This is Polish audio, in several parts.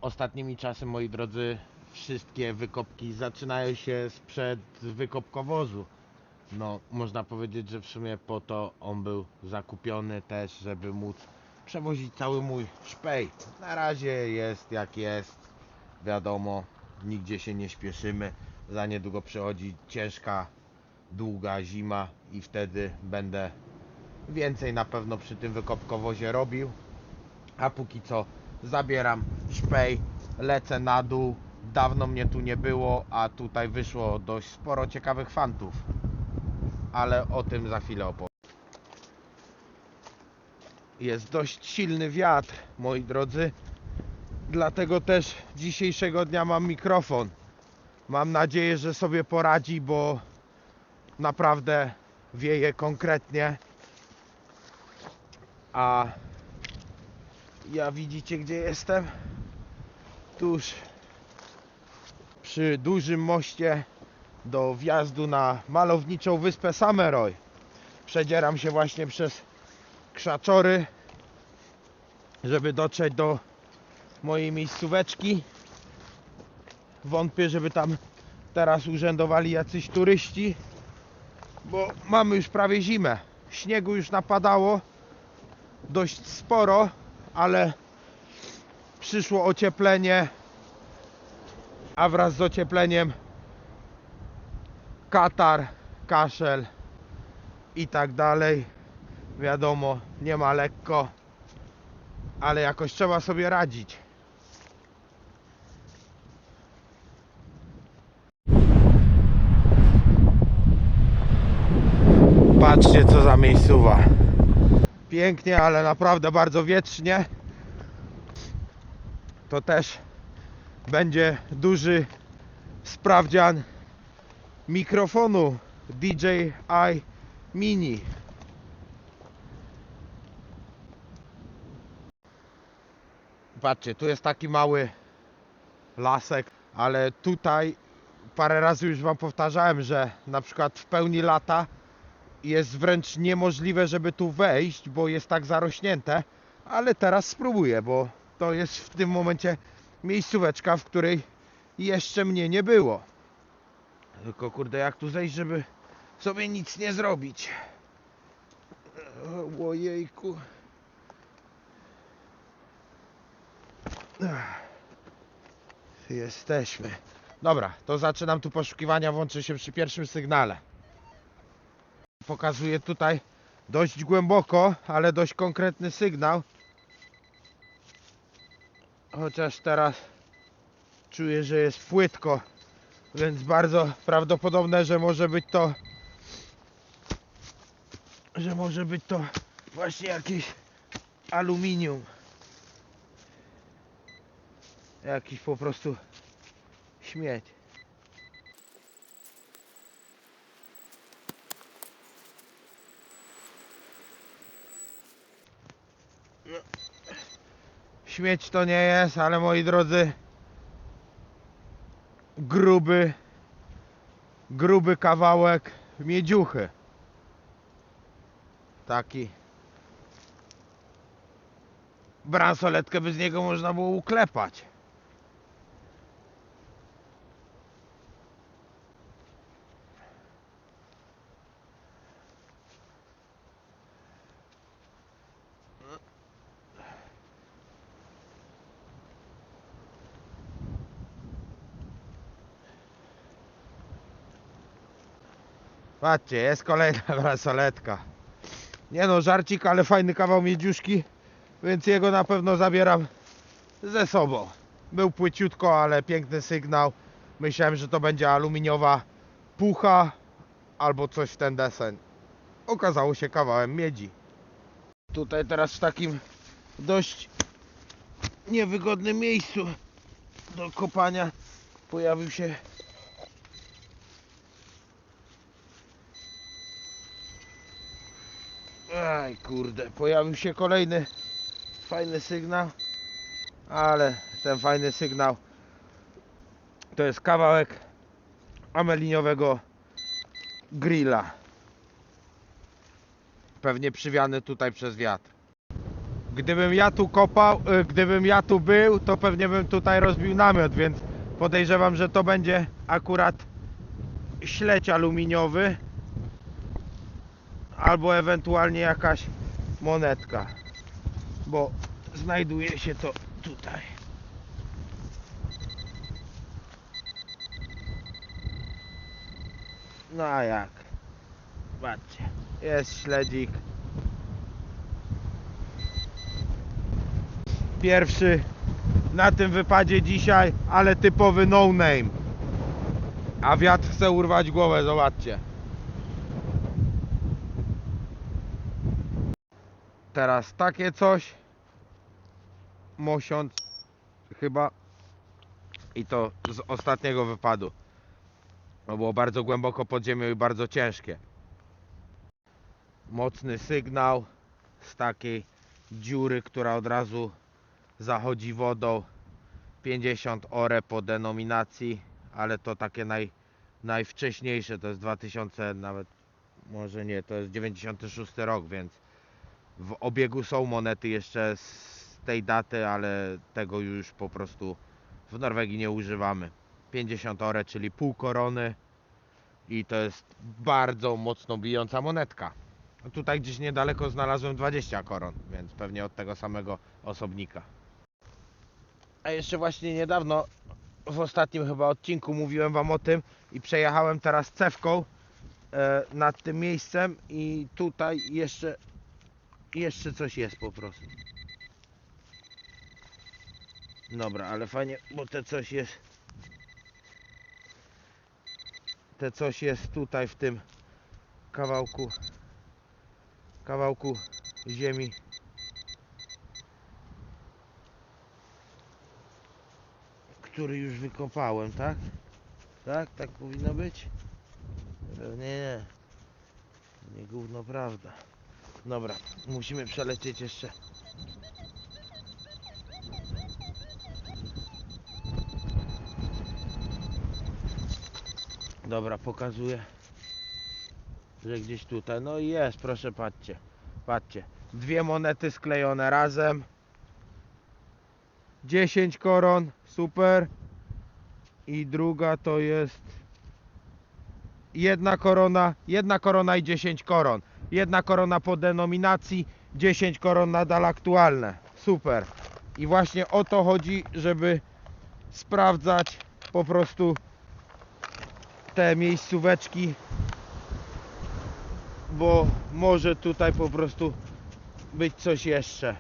Ostatnimi czasy, moi drodzy, wszystkie wykopki zaczynają się sprzed wykopkowozu. No, można powiedzieć, że w sumie po to on był zakupiony też, żeby móc przewozić cały mój szpej. Na razie jest jak jest, wiadomo, nigdzie się nie śpieszymy. Za niedługo przychodzi ciężka, długa zima i wtedy będę więcej na pewno przy tym wykopkowozie robił. A póki co zabieram szpej, lecę na dół. Dawno mnie tu nie było, a tutaj wyszło dość sporo ciekawych fantów. Ale o tym za chwilę opowiem. Jest dość silny wiatr, moi drodzy. Dlatego też dzisiejszego dnia mam mikrofon. Mam nadzieję, że sobie poradzi, bo naprawdę wieje konkretnie. A ja widzicie, gdzie jestem? Tuż przy dużym moście do wjazdu na malowniczą wyspę Sameroy. Przedzieram się właśnie przez krzaczory, żeby dotrzeć do mojej miejscóweczki. Wątpię, żeby tam teraz urzędowali jacyś turyści, bo mamy już prawie zimę. Śniegu już napadało dość sporo, ale przyszło ocieplenie, a wraz z ociepleniem katar, kaszel i tak dalej. Wiadomo, nie ma lekko, ale jakoś trzeba sobie radzić. Patrzcie, co za miejscowa. Pięknie, ale naprawdę bardzo wietrznie. To też będzie sprawdzian mikrofonu DJI Mini. Patrzcie, tu jest taki mały lasek, ale tutaj parę razy już wam powtarzałem, że na przykład w pełni lata jest wręcz niemożliwe, żeby tu wejść, bo jest tak zarośnięte, ale teraz spróbuję, bo to jest w tym momencie miejscóweczka, w której jeszcze mnie nie było. Tylko kurde, jak tu zejść, żeby sobie nic nie zrobić? Ojejku. Jesteśmy. Dobra, to zaczynam tu poszukiwania, włączę się przy pierwszym sygnale. Pokazuję tutaj dość głęboko, ale dość konkretny sygnał. Chociaż teraz czuję, że jest płytko, więc bardzo prawdopodobne, że może być to właśnie jakieś aluminium. Jakiś po prostu śmieć. Śmieć to nie jest, ale moi drodzy, gruby kawałek miedziuchy. Taki. Bransoletkę by z niego można było uklepać. Patrzcie, jest kolejna bransoletka. Nie no, żarcik, ale fajny kawał miedziuszki, więc jego na pewno zabieram ze sobą. Był płyciutko, ale piękny sygnał. Myślałem, że to będzie aluminiowa pucha albo coś w ten deseń. Okazało się kawałem miedzi. Tutaj teraz w takim dość niewygodnym miejscu do kopania pojawił się pojawił się kolejny fajny sygnał, ale ten fajny sygnał to jest kawałek ameliniowego grilla, pewnie przywiany tutaj przez wiatr. Gdybym ja tu kopał, gdybym ja tu był, to pewnie bym tutaj rozbił namiot, więc podejrzewam, że to będzie akurat śledź aluminiowy albo ewentualnie jakaś monetka, bo znajduje się to tutaj. No a jak? Patrzcie, jest śledzik. Pierwszy na tym wypadzie dzisiaj, ale typowy no name. A wiatr chce urwać głowę, zobaczcie. Teraz takie coś. Mosiąc chyba. I to z ostatniego wypadu. No było bardzo głęboko pod ziemią i bardzo ciężkie. Mocny sygnał z takiej dziury, która od razu zachodzi wodą. 50 ore po denominacji, ale to takie najwcześniejsze, to jest 2000, nawet może nie, to jest 96 rok, więc w obiegu są monety jeszcze z tej daty, ale tego już po prostu w Norwegii nie używamy. 50 ore, czyli pół korony i to jest bardzo mocno bijąca monetka. Tutaj gdzieś niedaleko znalazłem 20 koron, więc pewnie od tego samego osobnika. A jeszcze właśnie niedawno, w ostatnim chyba odcinku mówiłem wam o tym i przejechałem teraz cewką nad tym miejscem i tutaj jeszcze coś jest po prostu. Dobra, ale fajnie, bo te coś jest tutaj w tym kawałku ziemi. Który już wykopałem, tak? Tak? Tak powinno być? Pewnie nie. Nie gówno prawda. Dobra, musimy przelecieć jeszcze. Dobra, pokazuję, że gdzieś tutaj. No i jest, proszę, patrzcie. Patrzcie. Dwie monety sklejone razem. 10 koron, super. I druga to jest jedna korona i 10 koron. Jedna korona po denominacji, 10 koron nadal aktualne. Super. I właśnie o to chodzi, żeby sprawdzać po prostu te miejscóweczki, bo może tutaj po prostu być coś jeszcze.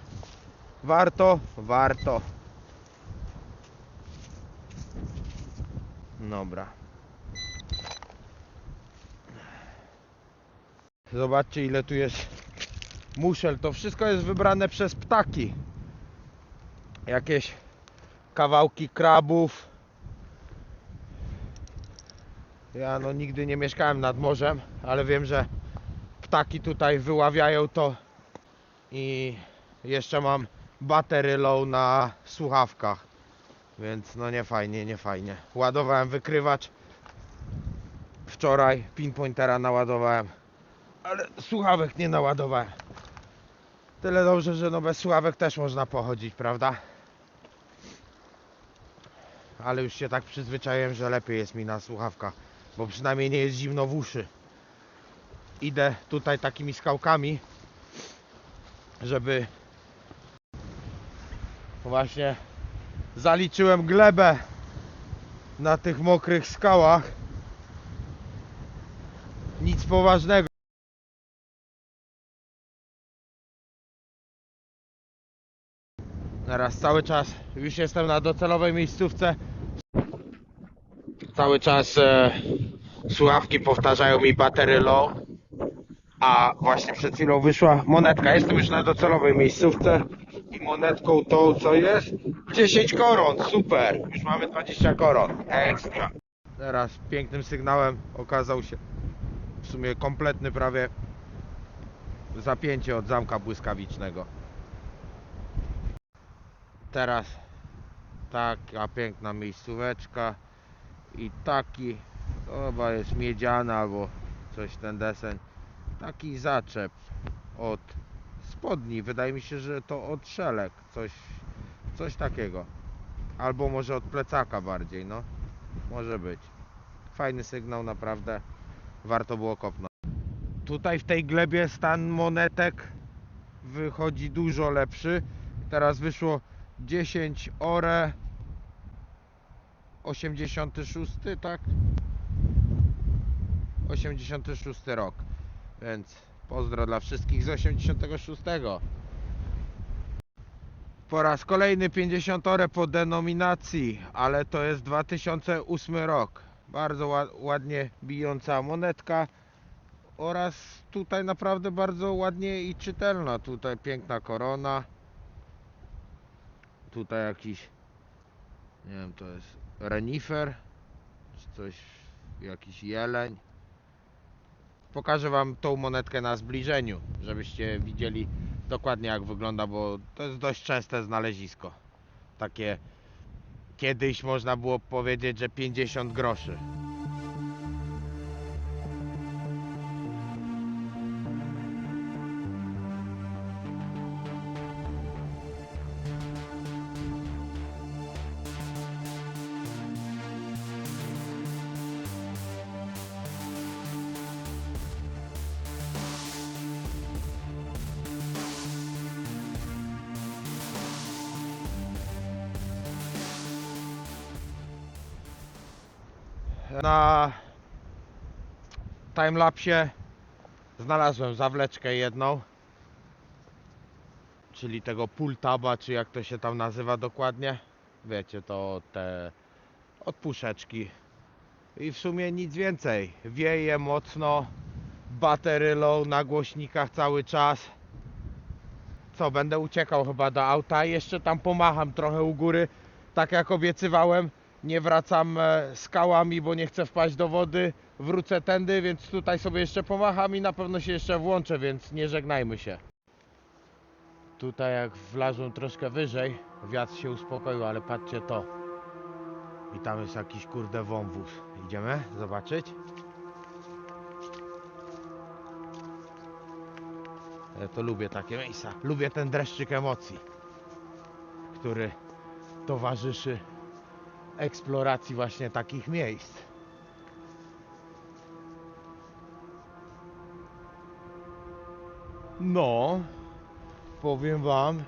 Warto? Warto. Dobra. Zobaczcie, ile tu jest muszel. To wszystko jest wybrane przez ptaki. Jakieś kawałki krabów. Ja no nigdy nie mieszkałem nad morzem, ale wiem, że ptaki tutaj wyławiają to. I jeszcze mam battery low na słuchawkach. Więc no nie fajnie, nie fajnie. Ładowałem wykrywacz. Wczoraj pinpointera naładowałem, ale słuchawek nie naładowałem. Tyle dobrze, że no bez słuchawek też można pochodzić, prawda? Ale już się tak przyzwyczaiłem, że lepiej jest mi na słuchawkach, bo przynajmniej nie jest zimno w uszy. Idę tutaj takimi skałkami, żeby właśnie zaliczyłem glebę na tych mokrych skałach. Nic poważnego. Teraz cały czas już jestem na docelowej miejscówce. Cały czas słuchawki powtarzają mi battery low. A właśnie przed chwilą wyszła monetka. Jestem już na docelowej miejscówce. I monetką tą co jest? 10 koron, super. Już mamy 20 koron. Ekstra. Teraz pięknym sygnałem okazał się w sumie kompletny prawie zapięcie od zamka błyskawicznego. Teraz taka piękna miejscóweczka i taki, to chyba jest miedziana albo coś ten deseń, taki zaczep od spodni. Wydaje mi się, że to od szelek, coś takiego. Albo może od plecaka bardziej, no. Może być. Fajny sygnał, naprawdę. Warto było kopnąć. Tutaj w tej glebie stan monetek wychodzi dużo lepszy. Teraz wyszło 10 ore 86, tak? 86 rok. Więc pozdro dla wszystkich z 86. Po raz kolejny 50 ore po denominacji, ale to jest 2008 rok. Bardzo ładnie bijąca monetka oraz tutaj naprawdę bardzo ładnie i czytelna. Tutaj piękna korona. Tutaj jakiś, nie wiem, to jest renifer czy coś, jakiś jeleń. Pokażę wam tą monetkę na zbliżeniu, żebyście widzieli dokładnie jak wygląda, bo to jest dość częste znalezisko. Takie kiedyś można było powiedzieć, że 50 groszy. Na timelapsie znalazłem zawleczkę jedną, czyli tego pull taba, czy jak to się tam nazywa dokładnie. Wiecie, to te od puszeczki. I w sumie nic więcej. Wieje mocno, battery low na głośnikach cały czas. Co, będę uciekał chyba do auta. Jeszcze tam pomacham trochę u góry, tak jak obiecywałem. Nie wracam skałami, bo nie chcę wpaść do wody. Wrócę tędy, więc tutaj sobie jeszcze pomacham i na pewno się jeszcze włączę, więc nie żegnajmy się. Tutaj jak wlazłem troszkę wyżej, wiatr się uspokoił, ale patrzcie to. I tam jest jakiś kurde wąwóz. Idziemy zobaczyć? Ja to lubię takie miejsca. Lubię ten dreszczyk emocji, który towarzyszy eksploracji właśnie takich miejsc. No, powiem wam,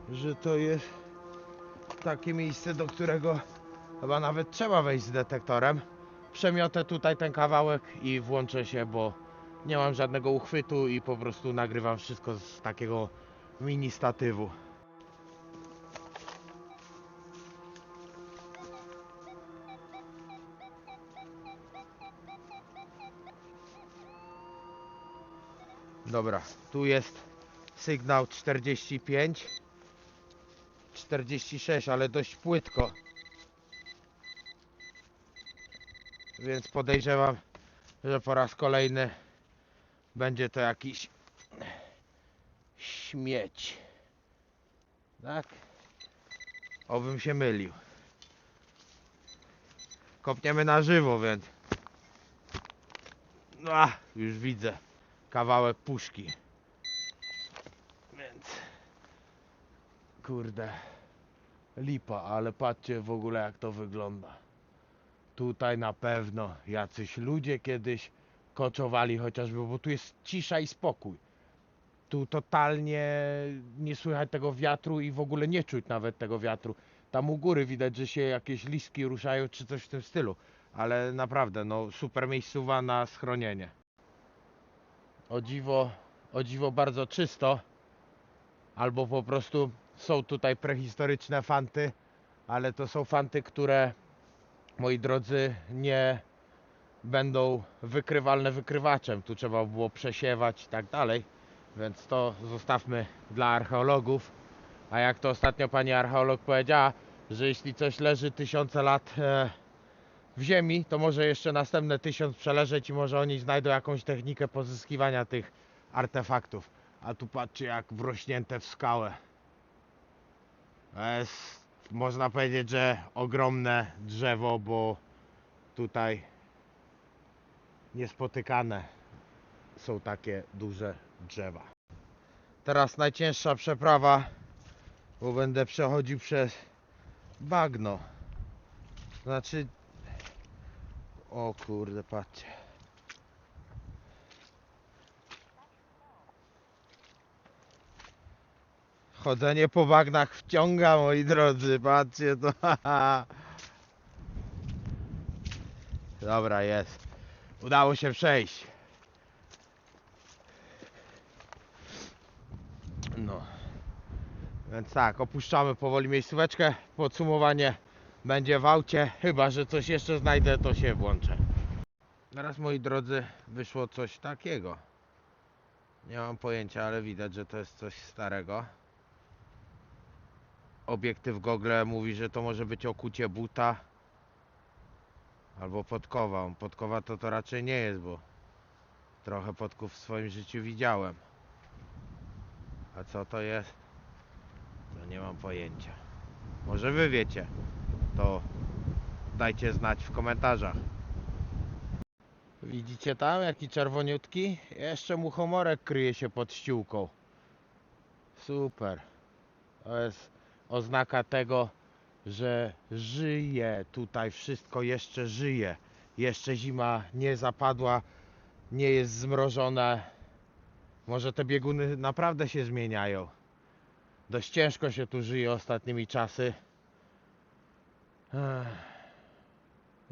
że to jest takie miejsce, do którego chyba nawet trzeba wejść z detektorem. Przemiotę tutaj ten kawałek i włączę się, bo nie mam żadnego uchwytu i po prostu nagrywam wszystko z takiego mini statywu. Dobra, tu jest sygnał 45, 46, ale dość płytko. Więc podejrzewam, że po raz kolejny będzie to jakiś śmieć. Tak? Obym się mylił. Kopniemy na żywo, więc już widzę kawałek puszki. Więc kurde, lipa, ale patrzcie w ogóle jak to wygląda. Tutaj na pewno jacyś ludzie kiedyś koczowali chociażby, bo tu jest cisza i spokój. Tu totalnie nie słychać tego wiatru i w ogóle nie czuć nawet tego wiatru. Tam u góry widać, że się jakieś listki ruszają czy coś w tym stylu. Ale naprawdę, no super miejscowa na schronienie. O dziwo bardzo czysto. Albo po prostu są tutaj prehistoryczne fanty, ale to są fanty, które, moi drodzy, nie będą wykrywalne wykrywaczem. Tu trzeba było przesiewać i tak dalej. Więc to zostawmy dla archeologów. A jak to ostatnio pani archeolog powiedziała, że jeśli coś leży tysiące lat w ziemi, to może jeszcze następne 1000 przeleżeć i może oni znajdą jakąś technikę pozyskiwania tych artefaktów. A tu patrzcie jak wrośnięte w skałę. To jest, można powiedzieć, że ogromne drzewo, bo tutaj niespotykane są takie duże drzewa. Teraz najcięższa przeprawa, bo będę przechodził przez bagno. Znaczy... O kurde, patrzcie. Chodzenie po bagnach wciąga, moi drodzy, patrzcie to. Dobra, jest. Udało się przejść. No. Więc tak, opuszczamy powoli miejscóweczkę. Podsumowanie będzie w aucie. Chyba że coś jeszcze znajdę, to się włączę. Teraz, moi drodzy, wyszło coś takiego. Nie mam pojęcia, ale widać, że to jest coś starego. Obiektyw Google mówi, że to może być okucie buta albo podkowa. Podkowa to raczej nie jest, bo trochę podków w swoim życiu widziałem. A co to jest? To nie mam pojęcia. Może wy wiecie, to dajcie znać w komentarzach. Widzicie tam jaki czerwoniutki? Jeszcze muchomorek kryje się pod ściółką. Super. To jest oznaka tego, że żyje tutaj, wszystko jeszcze żyje. Jeszcze zima nie zapadła, nie jest zmrożone. Może te bieguny naprawdę się zmieniają. Dość ciężko się tu żyje ostatnimi czasy.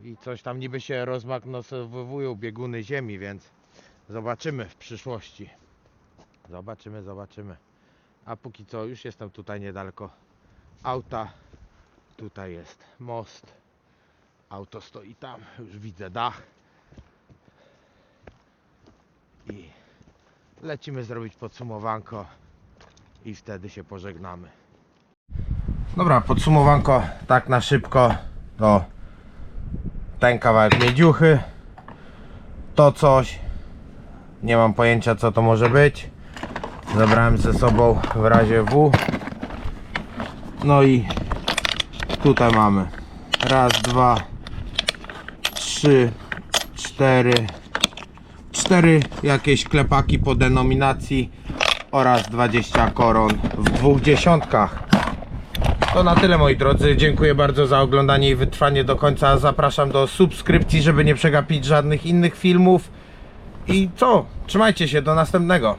I coś tam niby się rozmagnetowują bieguny ziemi, więc zobaczymy w przyszłości. Zobaczymy. A póki co już jestem tutaj niedaleko auta. Tutaj jest most. Auto stoi tam, już widzę dach. I lecimy zrobić podsumowanko i wtedy się pożegnamy. Dobra, podsumowanko tak na szybko. To ten kawałek miedziuchy. To coś. Nie mam pojęcia co to może być. Zabrałem ze sobą w razie W. No i tutaj mamy raz, dwa, trzy, cztery jakieś klepaki po denominacji oraz 20 koron w dwóch dziesiątkach. To na tyle, moi drodzy. Dziękuję bardzo za oglądanie i wytrwanie do końca. Zapraszam do subskrypcji, żeby nie przegapić żadnych innych filmów. I co? Trzymajcie się, do następnego.